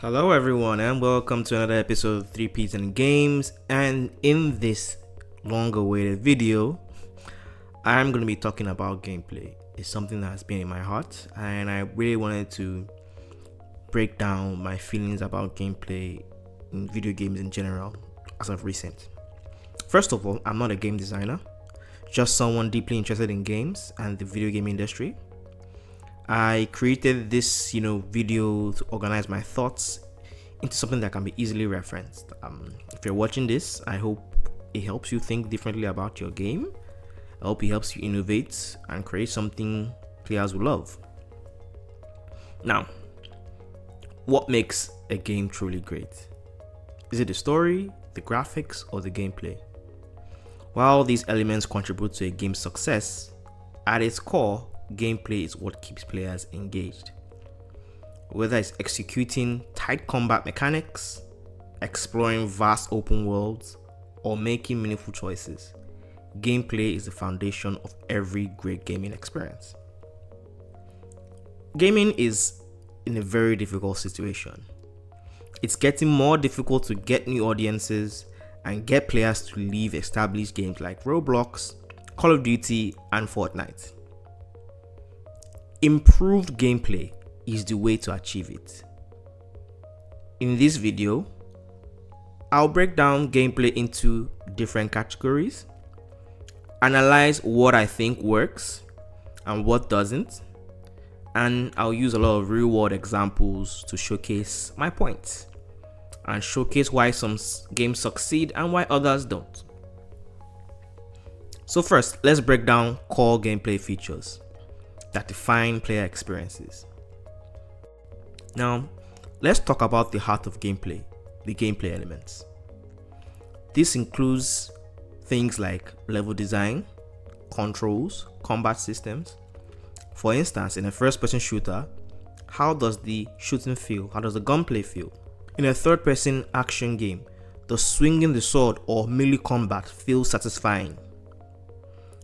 Hello everyone and welcome to another episode of 3Ps and Games, and in this long awaited video I'm going to be talking about gameplay. It's something that has been in my heart and I really wanted to break down my feelings about gameplay in video games in general as of recent. First of all, I'm not a game designer, just someone deeply interested in games and the video game industry. I created this, video to organize my thoughts into something that can be easily referenced. If you're watching this, I hope it helps you think differently about your game. I hope it helps you innovate and create something players will love. Now, what makes a game truly great? Is it the story, the graphics, or the gameplay? While these elements contribute to a game's success, at its core, gameplay is what keeps players engaged. Whether it's executing tight combat mechanics, exploring vast open worlds, or making meaningful choices, gameplay is the foundation of every great gaming experience. Gaming is in a very difficult situation. It's getting more difficult to get new audiences and get players to leave established games like Roblox, Call of Duty, and Fortnite. Improved gameplay is the way to achieve it. In this video, I'll break down gameplay into different categories, analyze what I think works and what doesn't, and I'll use a lot of real-world examples to showcase my points and showcase why some games succeed and why others don't. So first, let's break down core gameplay features that define player experiences. Now, let's talk about the heart of gameplay, the gameplay elements. This includes things like level design, controls, combat systems. For instance, in a first-person shooter, how does the shooting feel? How does the gunplay feel? In a third-person action game, does swinging the sword or melee combat feel satisfying?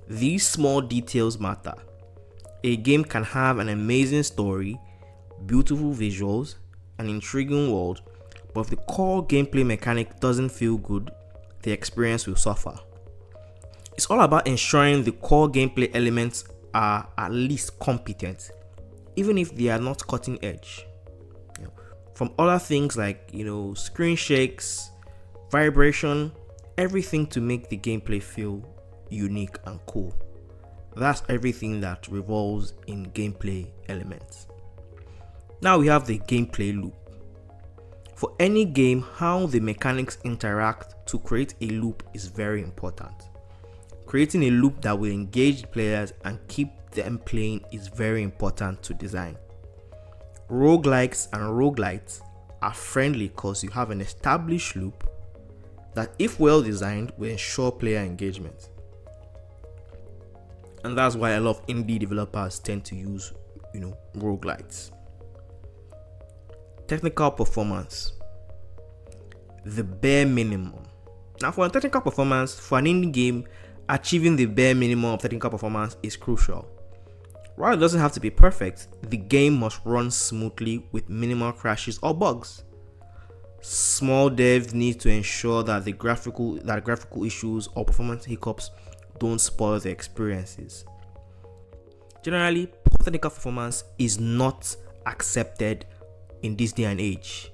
These small details matter. A game can have an amazing story, beautiful visuals, an intriguing world, but if the core gameplay mechanic doesn't feel good, the experience will suffer. It's all about ensuring the core gameplay elements are at least competent, even if they are not cutting edge. From other things like screen shakes, vibration, everything to make the gameplay feel unique and cool. That's everything that revolves in gameplay elements. Now we have the gameplay loop. For any game, how the mechanics interact to create a loop is very important. Creating a loop that will engage players and keep them playing is very important to design. Roguelikes and roguelites are friendly because you have an established loop that, if well designed, will ensure player engagement. And that's why a lot of indie developers tend to use, roguelites. Technical performance. The bare minimum. Now, for technical performance, for an indie game, achieving the bare minimum of technical performance is crucial. While it doesn't have to be perfect, the game must run smoothly with minimal crashes or bugs. Small devs need to ensure that graphical issues or performance hiccups don't spoil the experiences. Generally, poor technical performance is not accepted in this day and age.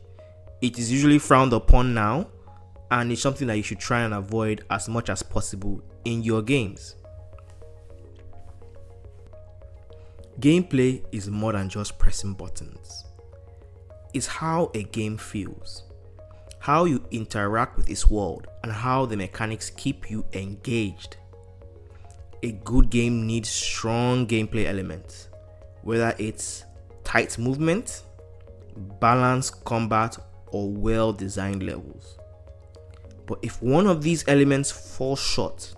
It is usually frowned upon now, and it's something that you should try and avoid as much as possible in your games. Gameplay is more than just pressing buttons. It's how a game feels, how you interact with its world, and how the mechanics keep you engaged. A good game needs strong gameplay elements, whether it's tight movement, balanced combat, or well-designed levels. But if one of these elements falls short,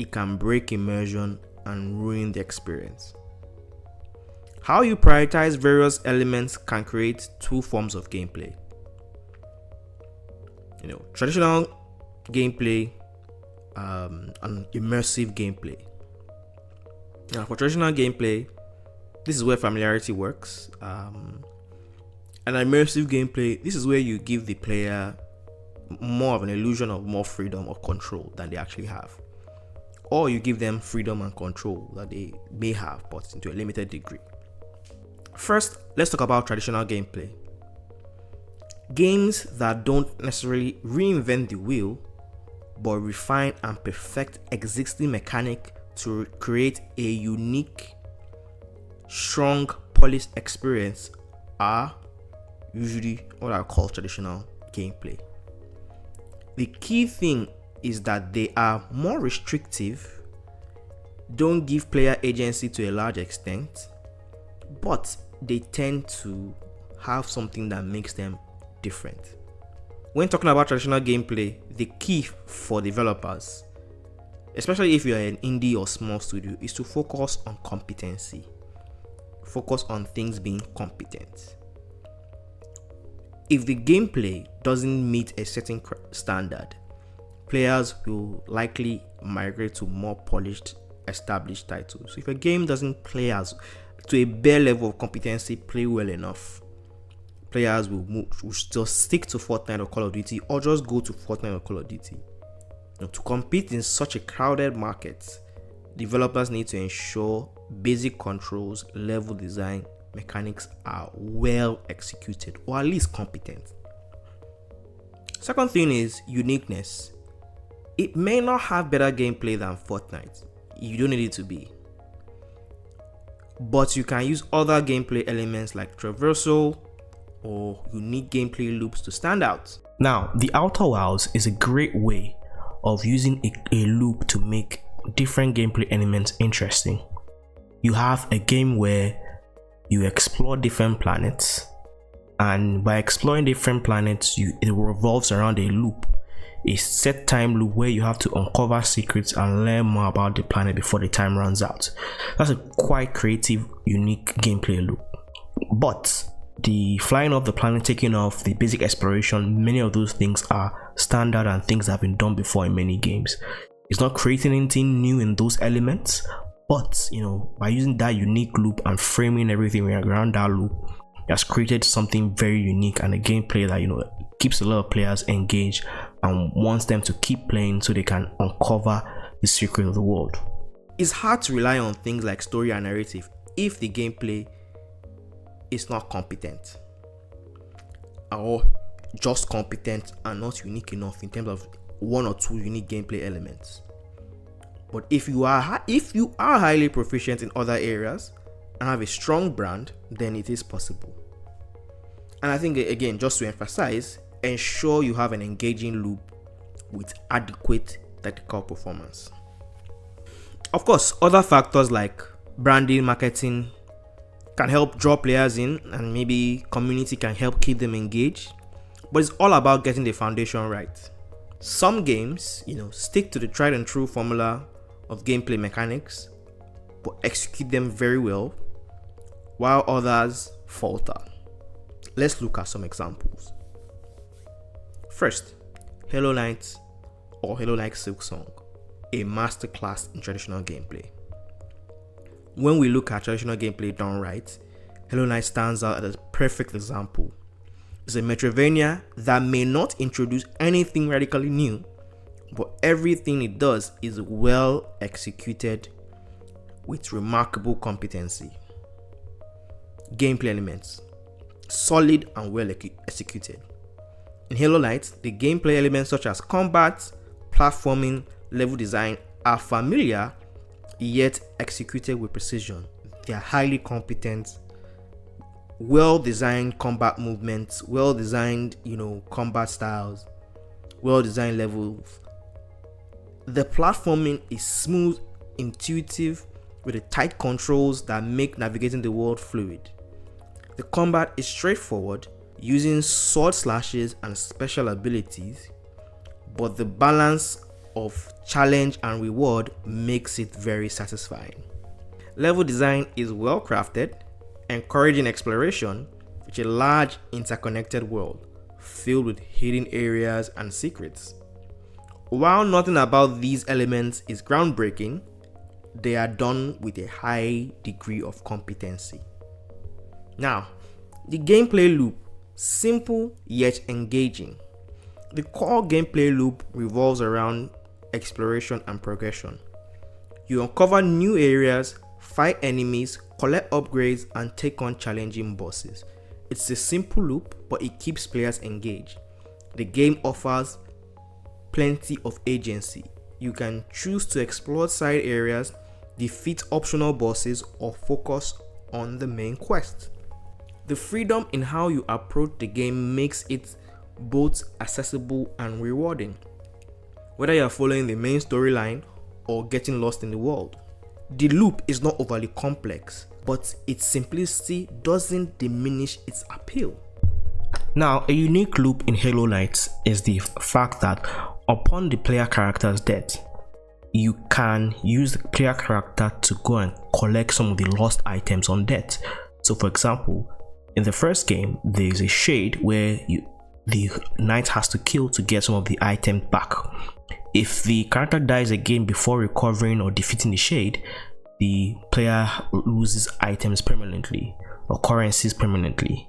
it can break immersion and ruin the experience. How you prioritize various elements can create two forms of gameplay. Traditional gameplay and immersive gameplay. Now, for traditional gameplay, this is where familiarity works. An immersive gameplay, this is where you give the player more of an illusion of more freedom or control than they actually have. Or you give them freedom and control that they may have, but to a limited degree. First, let's talk about traditional gameplay. Games that don't necessarily reinvent the wheel, but refine and perfect existing mechanic to create a unique, strong, polished experience are usually what I call traditional gameplay. The key thing is that they are more restrictive, don't give player agency to a large extent, but they tend to have something that makes them different. When talking about traditional gameplay, the key for developers, especially if you're an indie or small studio, is to focus on competency. Focus on things being competent. If the gameplay doesn't meet a certain standard, players will likely migrate to more polished, established titles. So if a game doesn't play as to a bare level of competency, play well enough, players will just stick to Fortnite or Call of Duty, or just go to Fortnite or Call of Duty. Now, to compete in such a crowded market, developers need to ensure basic controls, level design, mechanics are well executed, or at least competent. Second thing is uniqueness. It may not have better gameplay than Fortnite. You don't need it to be. But you can use other gameplay elements like traversal or unique gameplay loops to stand out. Now, the Outer Wilds is a great way of using a loop to make different gameplay elements interesting. You have a game where you explore different planets, and by exploring different planets, it revolves around a loop, a set time loop where you have to uncover secrets and learn more about the planet before the time runs out. That's a quite creative, unique gameplay loop. But the flying off the planet, taking off, the basic exploration, many of those things are standard and things that have been done before in many games. It's not creating anything new in those elements, but by using that unique loop and framing everything around that loop, it has created something very unique and a gameplay that keeps a lot of players engaged and wants them to keep playing so they can uncover the secret of the world. It's hard to rely on things like story and narrative if the gameplay is not competent, or just competent and not unique enough in terms of one or two unique gameplay elements. But if you are highly proficient in other areas and have a strong brand, then it is possible. And I think, again, just to emphasize, ensure you have an engaging loop with adequate technical performance. Of course, other factors like branding, marketing can help draw players in, and maybe community can help keep them engaged, but it's all about getting the foundation right. Some games, stick to the tried and true formula of gameplay mechanics, but execute them very well, while others falter. Let's look at some examples. First, Hollow Knight or Hollow Knight Silksong, a masterclass in traditional gameplay. When we look at traditional gameplay done right, Hollow Knight stands out as a perfect example. It's a Metroidvania that may not introduce anything radically new, but everything it does is well executed with remarkable competency. Gameplay elements, solid and well executed. In Hollow Knight, the gameplay elements such as combat, platforming, level design are familiar yet executed with precision. They are highly competent, well-designed combat movements, well-designed, combat styles, well-designed levels. The platforming is smooth, intuitive, with the tight controls that make navigating the world fluid. The combat is straightforward, using sword slashes and special abilities, but the balance of challenge and reward makes it very satisfying. Level design is well crafted, encouraging exploration with a large interconnected world filled with hidden areas and secrets. While nothing about these elements is groundbreaking, they are done with a high degree of competency. Now, the gameplay loop simple yet engaging. The core gameplay loop revolves around exploration and progression. You uncover new areas, fight enemies, collect upgrades, and take on challenging bosses. It's a simple loop, but it keeps players engaged. The game offers plenty of agency. You can choose to explore side areas, defeat optional bosses, or focus on the main quest. The freedom in how you approach the game makes it both accessible and rewarding, whether you are following the main storyline or getting lost in the world. The loop is not overly complex, but its simplicity doesn't diminish its appeal. Now, a unique loop in Halo Knights is the fact that upon the player character's death, you can use the player character to go and collect some of the lost items on death. So for example, in the first game, there is a shade where the knight has to kill to get some of the items back. If the character dies again before recovering or defeating the shade, the player loses items permanently or currencies permanently.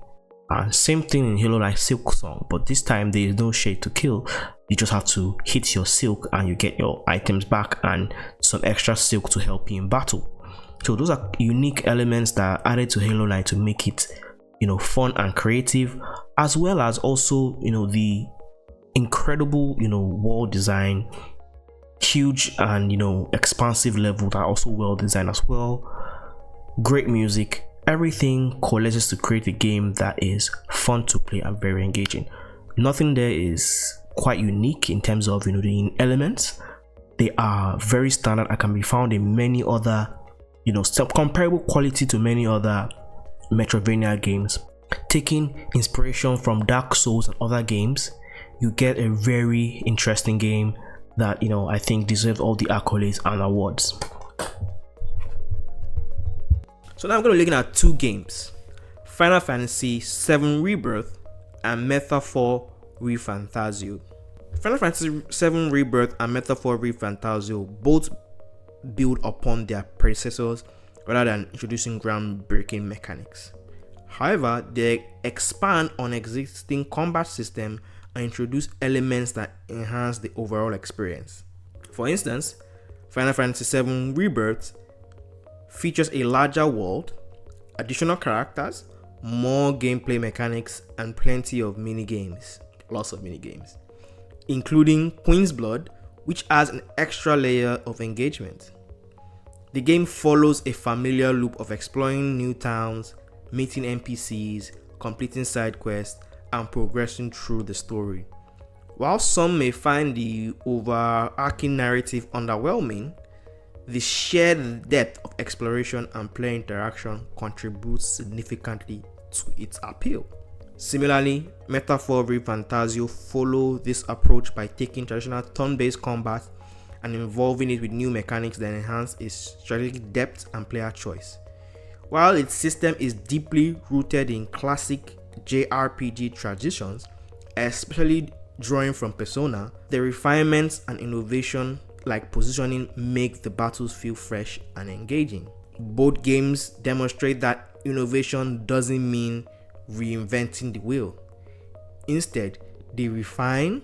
And same thing in Halo Knight Silk Song, but this time there is no shade to kill. You just have to hit your silk and you get your items back and some extra silk to help you in battle. So those are unique elements that are added to Halo Knight to make it, fun and creative, as well as also, the incredible, world design, huge and, expansive level that are also well designed as well. Great music. Everything coalesces to create a game that is fun to play and very engaging. Nothing there is quite unique in terms of the elements. They are very standard and can be found in many other some comparable quality to many other Metroidvania games. Taking inspiration from Dark Souls and other games, you get a very interesting game that I think deserves all the accolades and awards. So now I'm going to be looking at two games, Final Fantasy VII Rebirth and Metaphor ReFantazio. Final Fantasy VII Rebirth and Metaphor ReFantazio both build upon their predecessors rather than introducing groundbreaking mechanics. However, they expand on existing combat system and introduce elements that enhance the overall experience. For instance, Final Fantasy VII Rebirth features a larger world, additional characters, more gameplay mechanics, and plenty of mini-games. Lots of mini-games, including Queen's Blood, which adds an extra layer of engagement. The game follows a familiar loop of exploring new towns, meeting NPCs, completing side quests, and progressing through the story. While some may find the overarching narrative underwhelming, the shared depth of exploration and player interaction contributes significantly to its appeal. Similarly, Metaphor ReFantazio follow this approach by taking traditional turn-based combat and involving it with new mechanics that enhance its strategic depth and player choice. While its system is deeply rooted in classic JRPG traditions, especially drawing from Persona, the refinements and innovation like positioning make the battles feel fresh and engaging. Both games demonstrate that innovation doesn't mean reinventing the wheel. Instead, they refine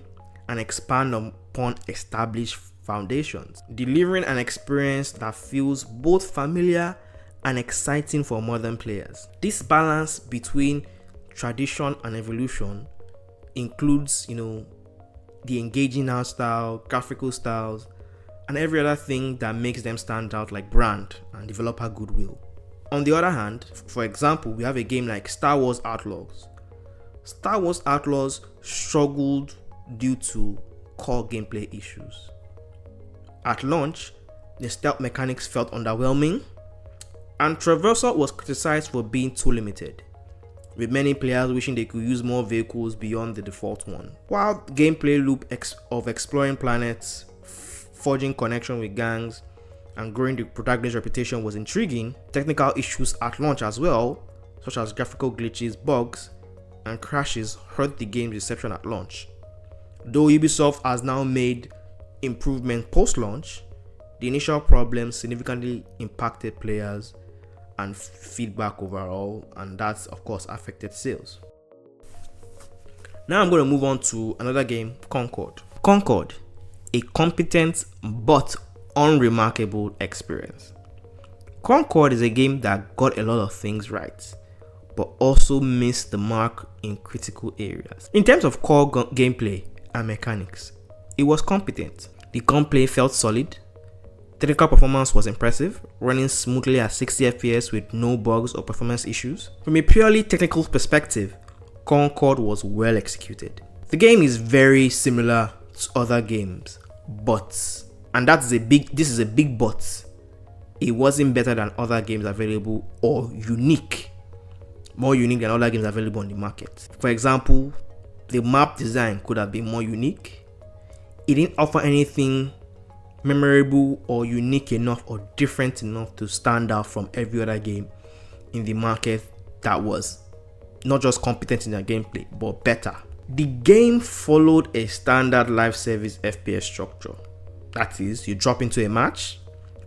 and expand upon established foundations, delivering an experience that feels both familiar and exciting for modern players. This balance between tradition and evolution includes, the engaging art style, graphical styles, and every other thing that makes them stand out like brand and developer goodwill. On the other hand, for example, we have a game like Star Wars Outlaws. Star Wars Outlaws struggled due to core gameplay issues. At launch, the stealth mechanics felt underwhelming, and traversal was criticized for being too limited, with many players wishing they could use more vehicles beyond the default one. While the gameplay loop of exploring planets, forging connection with gangs, and growing the protagonist's reputation was intriguing, technical issues at launch as well, such as graphical glitches, bugs, and crashes hurt the game's reception at launch. Though Ubisoft has now made improvement post-launch, the initial problems significantly impacted players and feedback overall, and that's of course affected sales. Now I'm going to move on to another game, Concord. Concord, a competent but unremarkable experience. Concord is a game that got a lot of things right, but also missed the mark in critical areas. In terms of core gameplay and mechanics, it was competent. The gunplay felt solid. Technical performance was impressive, running smoothly at 60 FPS with no bugs or performance issues. From a purely technical perspective, Concord was well executed. The game is very similar to other games, but, and this is a big but, it wasn't better than other games available or more unique than other games available on the market. For example, the map design could have been more unique. It didn't offer anything memorable or unique enough or different enough to stand out from every other game in the market that was not just competent in their gameplay, but better. The game followed a standard live service FPS structure. That is, you drop into a match,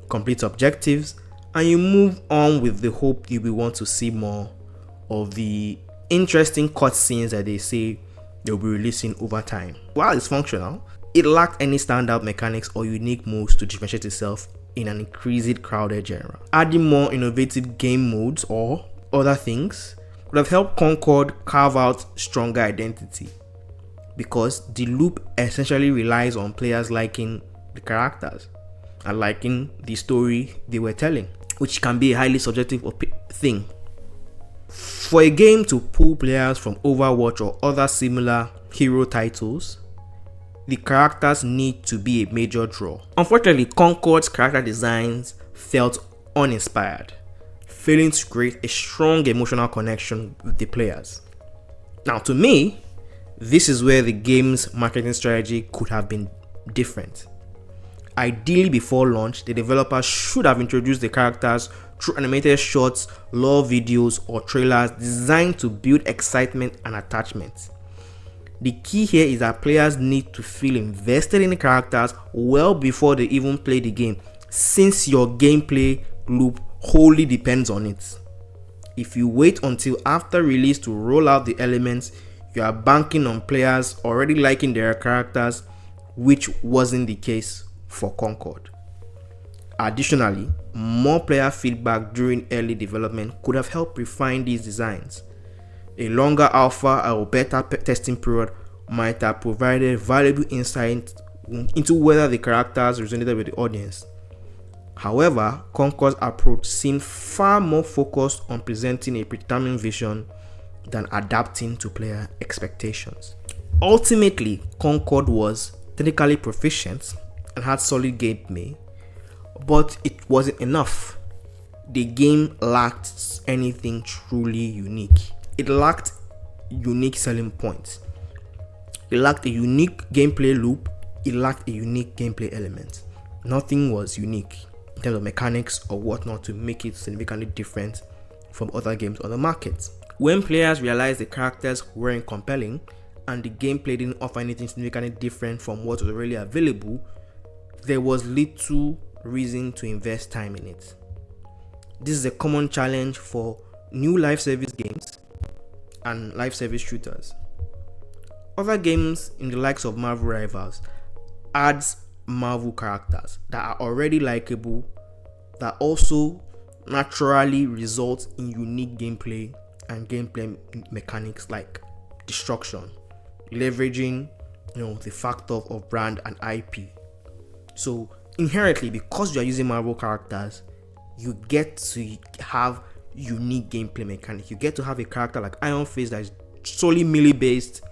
complete objectives, and you move on with the hope you will want to see more of the interesting cutscenes that they say they'll be releasing over time. While it's functional, it lacked any standout mechanics or unique moves to differentiate itself in an increasingly crowded genre. Adding more innovative game modes or other things would have helped Concord carve out stronger identity, because the loop essentially relies on players liking the characters and liking the story they were telling, which can be a highly subjective thing. For a game to pull players from Overwatch or other similar hero titles, the characters need to be a major draw. Unfortunately, Concord's character designs felt uninspired, failing to create a strong emotional connection with the players. Now, to me, this is where the game's marketing strategy could have been different. Ideally, before launch, the developers should have introduced the characters through animated shots, lore videos, or trailers designed to build excitement and attachment. The key here is that players need to feel invested in the characters well before they even play the game, since your gameplay loop wholly depends on it. If you wait until after release to roll out the elements, you are banking on players already liking their characters, which wasn't the case for Concord. Additionally, more player feedback during early development could have helped refine these designs. A longer alpha or beta testing period might have provided valuable insight into whether the characters resonated with the audience. However, Concord's approach seemed far more focused on presenting a predetermined vision than adapting to player expectations. Ultimately, Concord was technically proficient and had solid gameplay, but it wasn't enough. The game lacked anything truly unique. It lacked unique selling points. It lacked a unique gameplay loop. It lacked a unique gameplay element. Nothing was unique in terms of mechanics or whatnot to make it significantly different from other games on the market. When players realized the characters weren't compelling and the gameplay didn't offer anything significantly different from what was already available, there was little reason to invest time in it. This is a common challenge for new live service games and live service shooters. Other games in the likes of Marvel Rivals adds Marvel characters that are already likable, that also naturally result in unique gameplay and gameplay mechanics like destruction, leveraging the factor of brand and IP. So inherently, because you are using Marvel characters, you get to have unique gameplay mechanics. You get to have a character like Iron Fist that is solely melee based.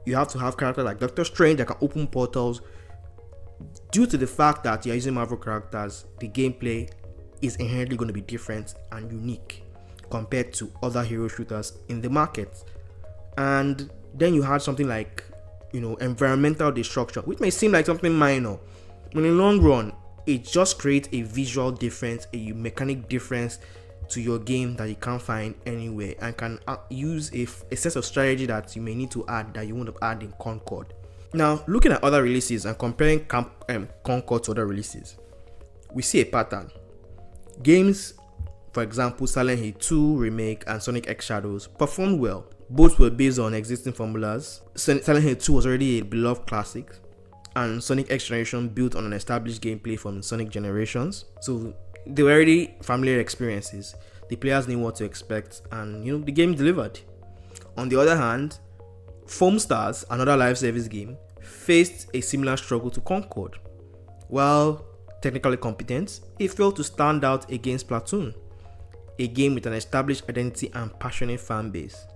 You have to have characters like Doctor Strange that can open portals. Due to the fact that you're using Marvel characters, the gameplay is inherently going to be different and unique compared to other hero shooters in the market. And then you had something like environmental destruction, which may seem like something minor, but in the long run it just creates a visual difference, a mechanic difference to your game that you can't find anywhere, and can use a sense of strategy that you may need to add that you wouldn't have added in Concord. Now, looking at other releases and comparing Concord to other releases, we see a pattern. Games, for example, Silent Hill 2 Remake and Sonic X Shadows performed well, Both were based on existing formulas. Silent Hill 2 was already a beloved classic, and Sonic X Generation built on an established gameplay from Sonic generations. So they were already familiar experiences. The players knew what to expect, and the game delivered. On the other hand, Foam Stars, another live service game, faced a similar struggle to Concord. While technically competent, it failed to stand out against Platoon, a game with an established identity and passionate fan base.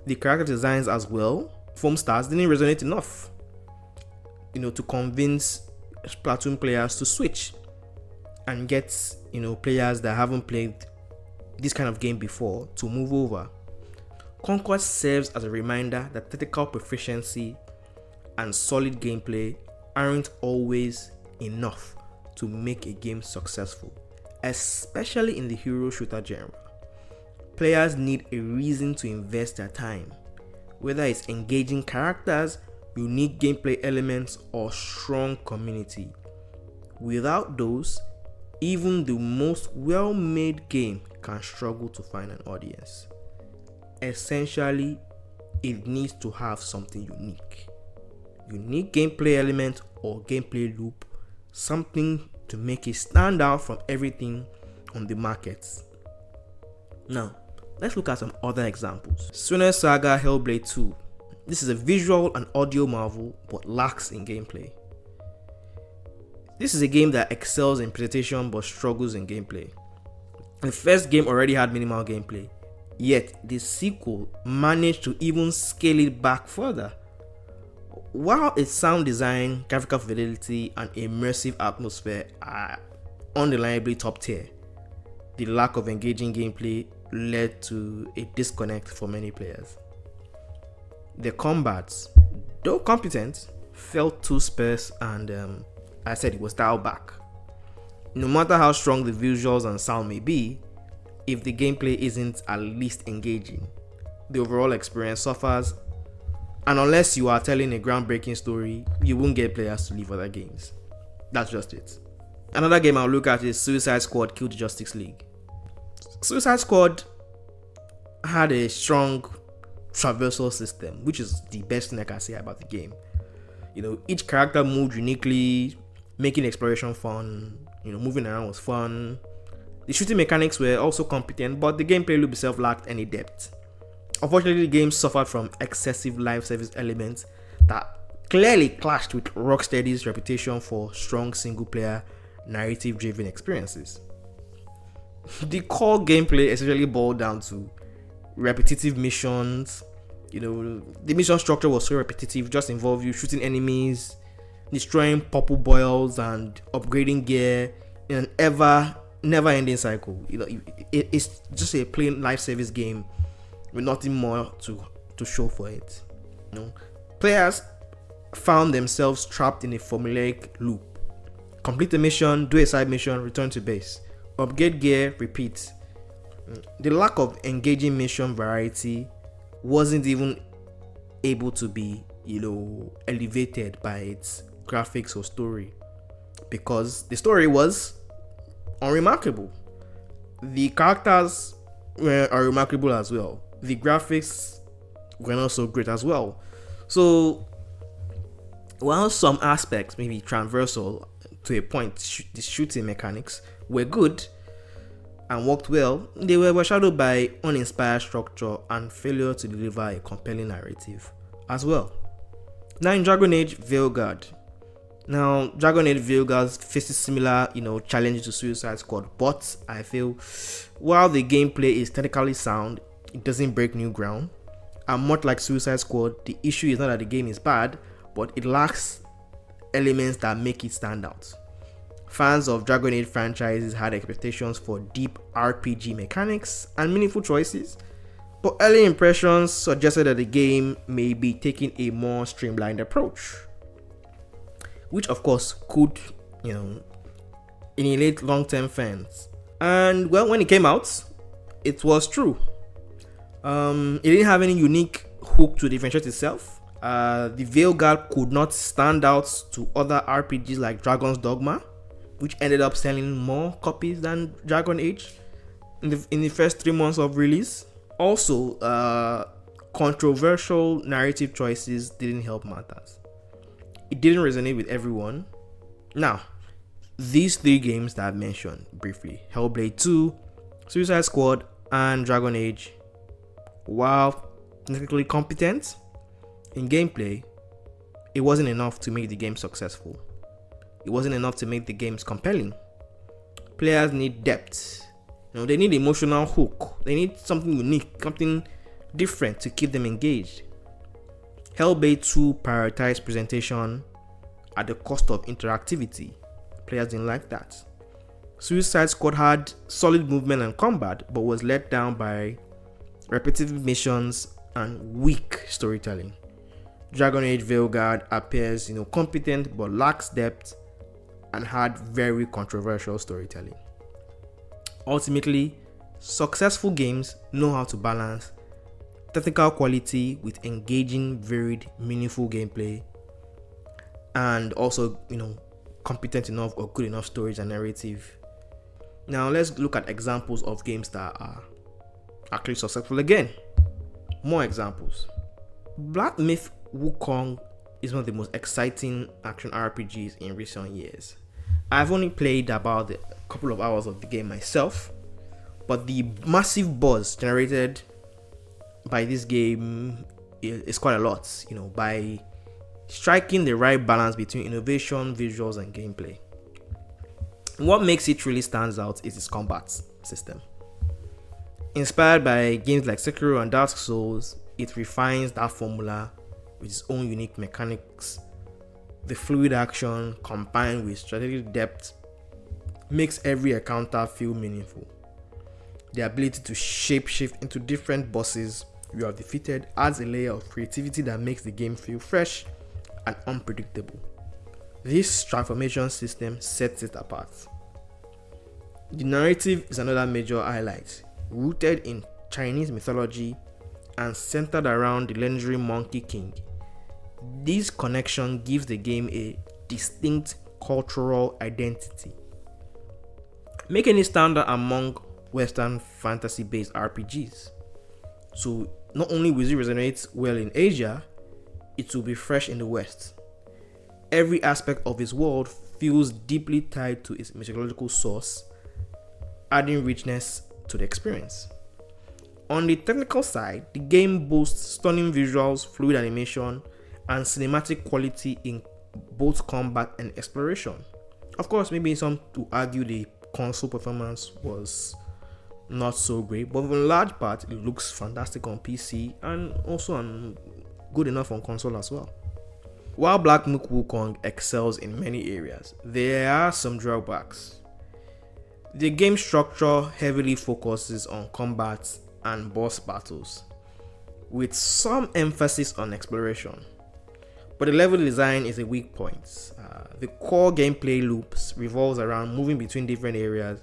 The character designs as well, Foam Stars, didn't resonate enough, to convince Platoon players to switch and get, players that haven't played this kind of game before to move over. Concord serves as a reminder that technical proficiency and solid gameplay aren't always enough to make a game successful, especially in the hero shooter genre. Players need a reason to invest their time, whether it's engaging characters, unique gameplay elements, or strong community. Without those, even the most well-made game can struggle to find an audience. Essentially, it needs to have something unique gameplay element or gameplay loop, something to make it stand out from everything on the market. Now, let's look at some other examples. Swener Saga Hellblade 2. This is a visual and audio marvel but lacks in gameplay. This is a game that excels in presentation but struggles in gameplay. The first game already had minimal gameplay, yet the sequel managed to even scale it back further. While its sound design, graphical fidelity, and immersive atmosphere are undeniably top tier, the lack of engaging gameplay led to a disconnect for many players. The combats, though competent, felt too sparse and I said it was dialed back. No matter how strong the visuals and sound may be, if the gameplay isn't at least engaging, the overall experience suffers, and unless you are telling a groundbreaking story, you won't get players to leave other games. That's just it. Another game I'll look at is Suicide Squad Kill the Justice League. Suicide Squad had a strong traversal system, which is the best thing I can say about the game. Each character moved uniquely, making exploration fun. Moving around was fun. The shooting mechanics were also competent, but the gameplay loop itself lacked any depth. Unfortunately, the game suffered from excessive live service elements that clearly clashed with Rocksteady's reputation for strong single-player, narrative-driven experiences. The core gameplay essentially boiled down to repetitive missions. The mission structure was so repetitive, just involved you shooting enemies, destroying purple boils, and upgrading gear in an never-ending cycle. It's just a plain live service game with nothing more to show for it. Players found themselves trapped in a formulaic loop. Complete a mission, do a side mission, return to base. Upgrade gear, repeat. The lack of engaging mission variety wasn't even able to be, elevated by its graphics or story, because the story was unremarkable. The characters were unremarkable as well. The graphics were not so great as well. So, while some aspects, maybe transversal to a point, the shooting mechanics were good and worked well, they were overshadowed by uninspired structure and failure to deliver a compelling narrative as well. Now in Dragon Age Veilguard. Dragon Age Veilguard faces similar, challenges to Suicide Squad, but I feel while the gameplay is technically sound, it doesn't break new ground. And much like Suicide Squad, the issue is not that the game is bad, but it lacks elements that make it stand out. Fans of Dragon Age franchises had expectations for deep RPG mechanics and meaningful choices, but early impressions suggested that the game may be taking a more streamlined approach, which of course could, alienate long-term fans. And well, when it came out, it was true. It didn't have any unique hook to differentiate itself. The Veilguard could not stand out to other RPGs like Dragon's Dogma, which ended up selling more copies than Dragon Age in the first 3 months of release. Also, controversial narrative choices didn't help matters. It didn't resonate with everyone. Now, these 3 games that I've mentioned briefly, Hellblade 2, Suicide Squad, and Dragon Age, while technically competent in gameplay, it wasn't enough to make the game successful. It wasn't enough to make the games compelling. Players need depth. They need emotional hook. They need something unique, something different to keep them engaged. Hellblade 2 prioritized presentation at the cost of interactivity. Players didn't like that. Suicide Squad had solid movement and combat, but was let down by repetitive missions and weak storytelling. Dragon Age Veilguard appears, competent but lacks depth and had very controversial storytelling. Ultimately, successful games know how to balance technical quality with engaging, varied, meaningful gameplay, and also, competent enough or good enough stories and narrative. Now let's look at examples of games that are actually successful again. More examples. Black Myth Wukong is one of the most exciting action RPGs in recent years. I've only played about a couple of hours of the game myself, but the massive buzz generated by this game is quite a lot, by striking the right balance between innovation, visuals, and gameplay. What makes it really stands out is its combat system. Inspired by games like Sekiro and Dark Souls, it refines that formula with its own unique mechanics. The fluid action combined with strategic depth makes every encounter feel meaningful. The ability to shapeshift into different bosses you have defeated adds a layer of creativity that makes the game feel fresh and unpredictable. This transformation system sets it apart. The narrative is another major highlight, rooted in Chinese mythology and centered around the legendary Monkey King. This connection gives the game a distinct cultural identity, making it stand out among Western fantasy-based RPGs. So not only will it resonate well in Asia, it will be fresh in the West. Every aspect of its world feels deeply tied to its mythological source, adding richness to the experience. On the technical side, the game boasts stunning visuals, fluid animation, and cinematic quality in both combat and exploration. Of course, maybe some to argue the console performance was not so great, but in large part it looks fantastic on PC and also good enough on console as well. While Black Myth Wukong excels in many areas, there are some drawbacks. The game structure heavily focuses on combat and boss battles, with some emphasis on exploration. But the level design is a weak point. The core gameplay loops revolves around moving between different areas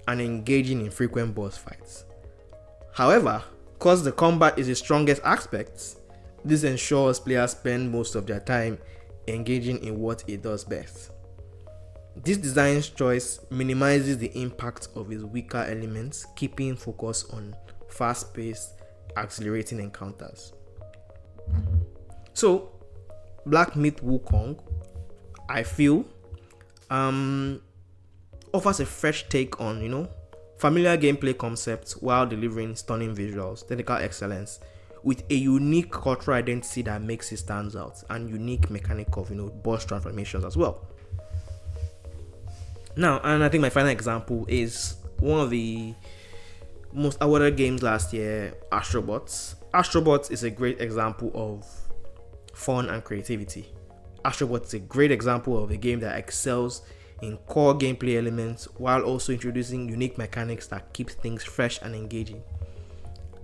and engaging in frequent boss fights. However, because the combat is the strongest aspect, this ensures players spend most of their time engaging in what it does best. This design choice minimizes the impact of its weaker elements, keeping focus on fast-paced, accelerating encounters. So, Black Myth Wukong, I feel, offers a fresh take on, familiar gameplay concepts while delivering stunning visuals, technical excellence, with a unique cultural identity that makes it stand out, and unique mechanic of, boss transformations as well. Now, and I think my final example is one of the most awarded games last year, Astro. Astro is a great example of fun and creativity. Astro is a great example of a game that excels in core gameplay elements while also introducing unique mechanics that keep things fresh and engaging.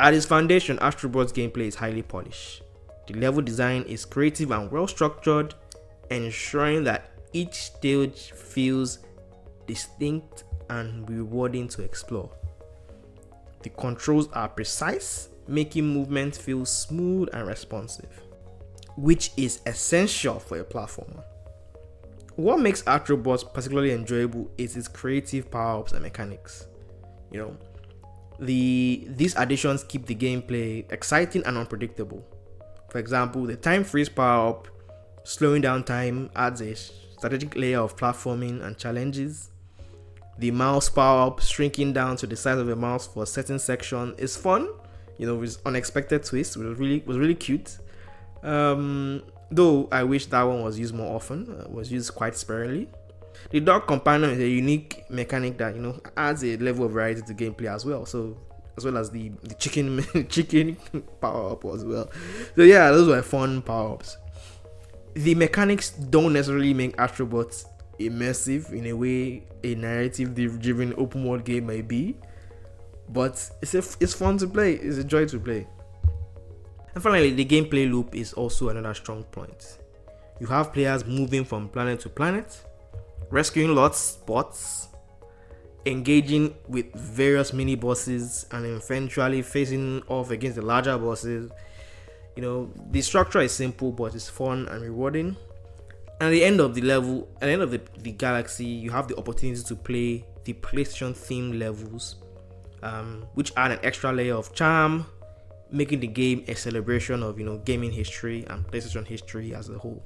At its foundation, Astrobot's gameplay is highly polished. The level design is creative and well structured, ensuring that each stage feels distinct and rewarding to explore. The controls are precise, making movement feel smooth and responsive, which is essential for a platformer. What makes Astrobot particularly enjoyable is its creative power-ups and mechanics. These additions keep the gameplay exciting and unpredictable. For example, the time freeze power up, slowing down time, adds a strategic layer of platforming and challenges. The mouse power up, shrinking down to the size of a mouse for a certain section, is fun. With unexpected twists. It was really cute. Though I wish that one was used more often. Was used quite sparingly. The dog companion is a unique mechanic that adds a level of variety to gameplay as well. So as well as the chicken power up as well. So yeah, those were fun power ups. The mechanics don't necessarily make Astrobots immersive in a way a narrative-driven open world game may be, but it's fun to play. It's a joy to play. And finally, the gameplay loop is also another strong point. You have players moving from planet to planet, rescuing lost bots, engaging with various mini bosses, and eventually facing off against the larger bosses. The structure is simple, but it's fun and rewarding. And at the end of the level, at the end of the galaxy, you have the opportunity to play the PlayStation themed levels, which add an extra layer of charm, making the game a celebration of gaming history and PlayStation history as a whole.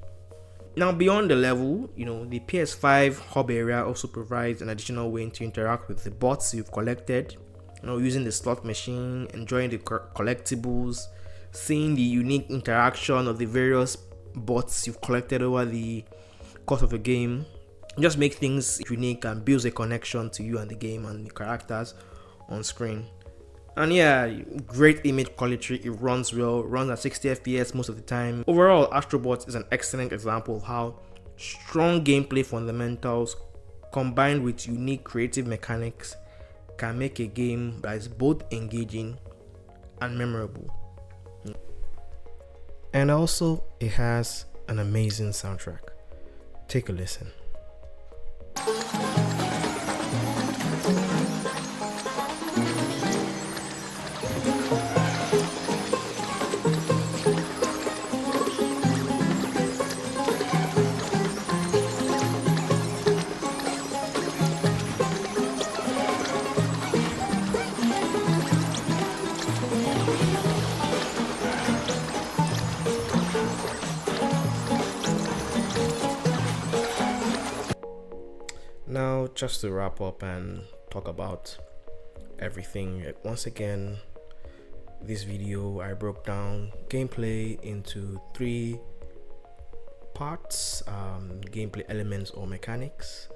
Now, beyond the level, the PS5 hub area also provides an additional way to interact with the bots you've collected, using the slot machine, enjoying the collectibles, seeing the unique interaction of the various bots you've collected over the course of a game. Just make things unique and builds a connection to you and the game and the characters on screen. And yeah, great image quality. It runs well, runs at 60 FPS most of the time. Overall, Astrobot is an excellent example of how strong gameplay fundamentals combined with unique creative mechanics can make a game that is both engaging and memorable. And also, it has an amazing soundtrack. Take a listen. Now, just to wrap up and talk about everything, once again, this video I broke down gameplay into 3 parts. Gameplay elements or mechanics,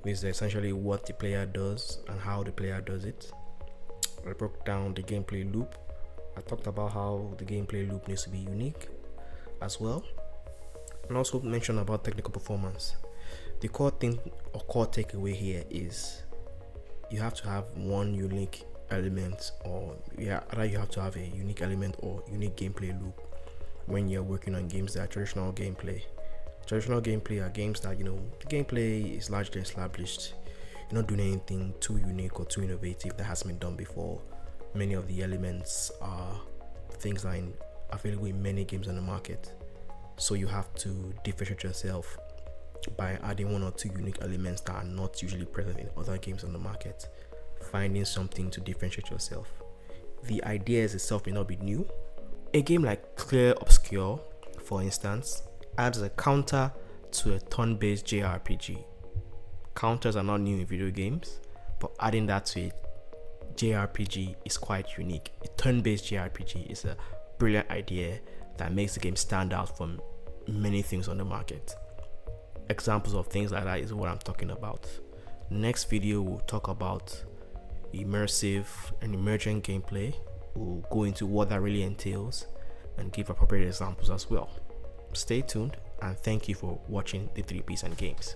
which is essentially what the player does and how the player does it. I broke down the gameplay loop. I talked about how the gameplay loop needs to be unique as well, and also mentioned about technical performance. The core thing or core takeaway here is you have to have one unique element, or either you have to have a unique element or unique gameplay loop when you're working on games that are traditional gameplay. Traditional gameplay are games that the gameplay is largely established. You're not doing anything too unique or too innovative that hasn't been done before. Many of the elements are things that are available in many games on the market, so you have to differentiate yourself by adding 1 or 2 unique elements that are not usually present in other games on the market. Finding something to differentiate yourself. The ideas itself may not be new. A game like Clear Obscure, for instance, adds a counter to a turn-based JRPG. Counters are not new in video games, but adding that to a JRPG is quite unique. A turn-based JRPG is a brilliant idea that makes the game stand out from many things on the market. Examples of things like that is what I'm talking about. Next video we'll talk about immersive and emergent gameplay. We'll go into what that really entails and give appropriate examples as well. Stay tuned, and thank you for watching the 3Ps and Games.